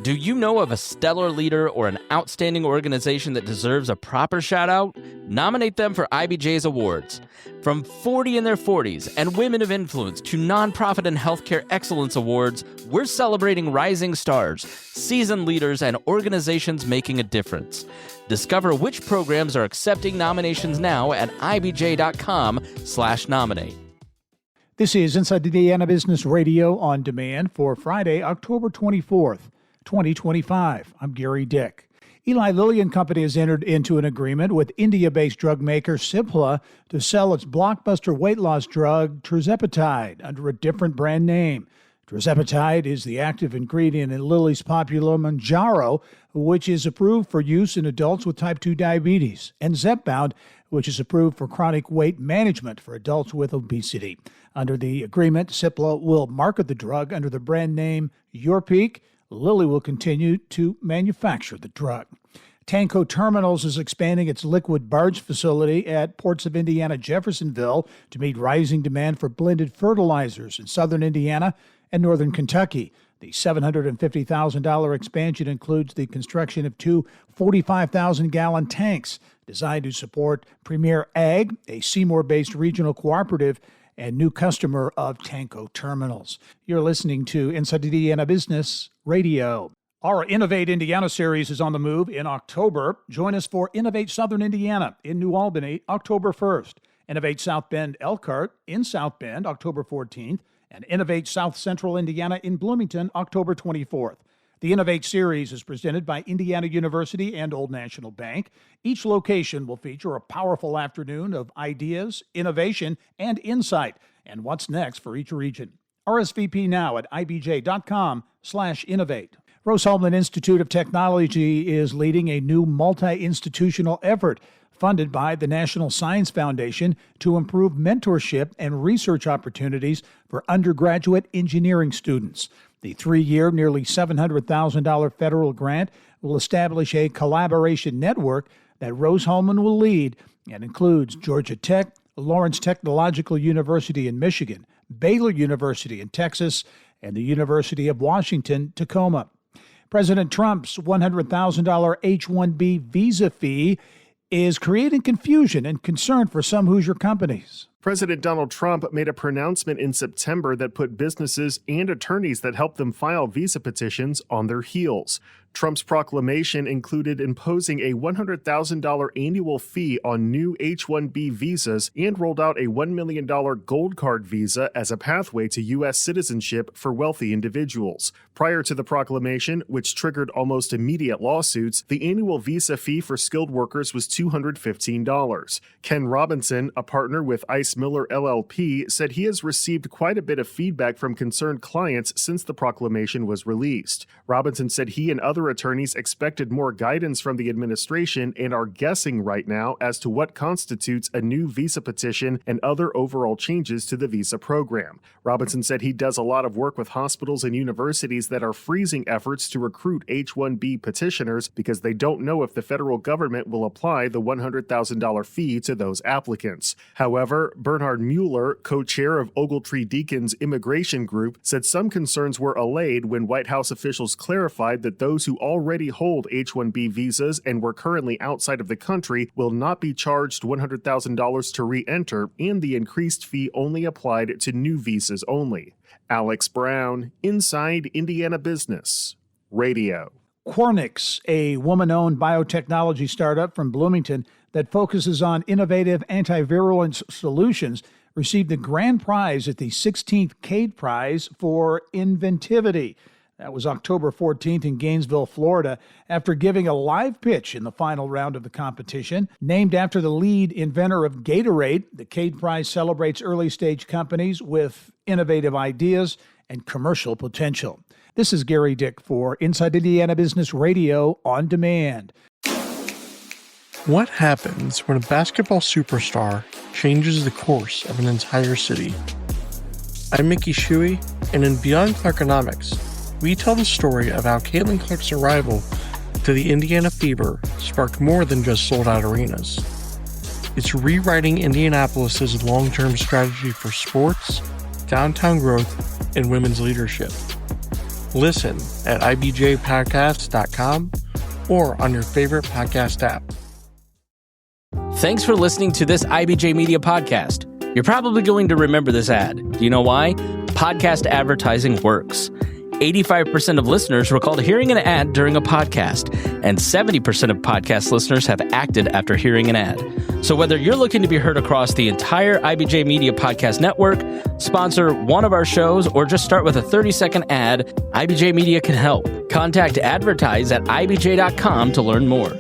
Do you know of a stellar leader or an outstanding organization that deserves a proper shout-out? Nominate them for IBJ's awards. From 40 in their 40s and Women of Influence to Nonprofit and Healthcare Excellence Awards, we're celebrating rising stars, seasoned leaders, and organizations making a difference. Discover which programs are accepting nominations now at ibj.com/nominate. This is Inside Indiana Business Radio on demand for Friday, October 24th. 2025. I'm Gary Dick. Eli Lilly and Co has entered into an agreement with India-based drug maker Cipla to sell its blockbuster weight loss drug tirzepatide under a different brand name. Tirzepatide is the active ingredient in Lilly's popular Mounjaro, which is approved for use in adults with type 2 diabetes, and Zepbound, which is approved for chronic weight management for adults with obesity. Under the agreement, Cipla will market the drug under the brand name Your Peak. Lilly will continue to manufacture the drug. Tanco Terminals is expanding its liquid barge facility at Ports of Indiana-Jeffersonville to meet rising demand for blended fertilizers in southern Indiana and northern Kentucky. The $750,000 expansion includes the construction of two 45,000-gallon tanks designed to support Premier Ag, a Seymour-based regional cooperative, and new customer of Tanco Terminals. You're listening to Inside Indiana Business Radio. Our Innovate Indiana series is on the move in October. Join us for Innovate Southern Indiana in New Albany, October 1st. Innovate South Bend Elkhart in South Bend, October 14th. And Innovate South Central Indiana in Bloomington, October 24th. The Innovate series is presented by Indiana University and Old National Bank. Each location will feature a powerful afternoon of ideas, innovation, and insight, and what's next for each region. RSVP now at ibj.com/innovate. Rose-Hulman Institute of Technology is leading a new multi-institutional effort funded by the National Science Foundation to improve mentorship and research opportunities for undergraduate engineering students. The 3-year, nearly $700,000 federal grant will establish a collaboration network that Rose-Hulman will lead and includes Georgia Tech, Lawrence Technological University in Michigan, Baylor University in Texas, and the University of Washington, Tacoma. President Trump's $100,000 H-1B visa fee is creating confusion and concern for some Hoosier companies. President Donald Trump made a pronouncement in September that put businesses and attorneys that help them file visa petitions on their heels. Trump's proclamation included imposing a $100,000 annual fee on new H-1B visas and rolled out a $1 million gold card visa as a pathway to U.S. citizenship for wealthy individuals. Prior to the proclamation, which triggered almost immediate lawsuits, the annual visa fee for skilled workers was $215. Ken Robinson, a partner with Ice Miller LLP, said he has received quite a bit of feedback from concerned clients since the proclamation was released. Robinson said he and other attorneys expected more guidance from the administration and are guessing right now as to what constitutes a new visa petition and other overall changes to the visa program. Robinson said he does a lot of work with hospitals and universities that are freezing efforts to recruit H-1B petitioners because they don't know if the federal government will apply the $100,000 fee to those applicants. However, Bernhard Mueller, co-chair of Ogletree Deacon's immigration group, said some concerns were allayed when White House officials clarified that those who already hold H-1B visas and were currently outside of the country will not be charged $100,000 to re-enter, and the increased fee only applied to new visas only. Alex Brown, Inside Indiana Business Radio. Cornix, a woman-owned biotechnology startup from Bloomington that focuses on innovative antivirulence solutions, received the grand prize at the 16th Cade Prize for Inventivity. That was October 14th in Gainesville, Florida, after giving a live pitch in the final round of the competition. Named after the lead inventor of Gatorade, the Cade Prize celebrates early-stage companies with innovative ideas and commercial potential. This is Gary Dick for Inside Indiana Business Radio on Demand. What happens when a basketball superstar changes the course of an entire city? I'm Mickey Shuey, and in Beyond Clarkonomics, we tell the story of how Caitlin Clark's arrival to the Indiana Fever sparked more than just sold-out arenas. It's rewriting Indianapolis's long-term strategy for sports, downtown growth, and women's leadership. Listen at ibjpodcast.com or on your favorite podcast app. Thanks for listening to this IBJ Media podcast. You're probably going to remember this ad. Do you know why? Podcast advertising works. 85% of listeners recalled hearing an ad during a podcast, and 70% of podcast listeners have acted after hearing an ad. So whether you're looking to be heard across the entire IBJ Media podcast network, sponsor one of our shows, or just start with a 30-second ad, IBJ Media can help. Contact advertise at ibj.com to learn more.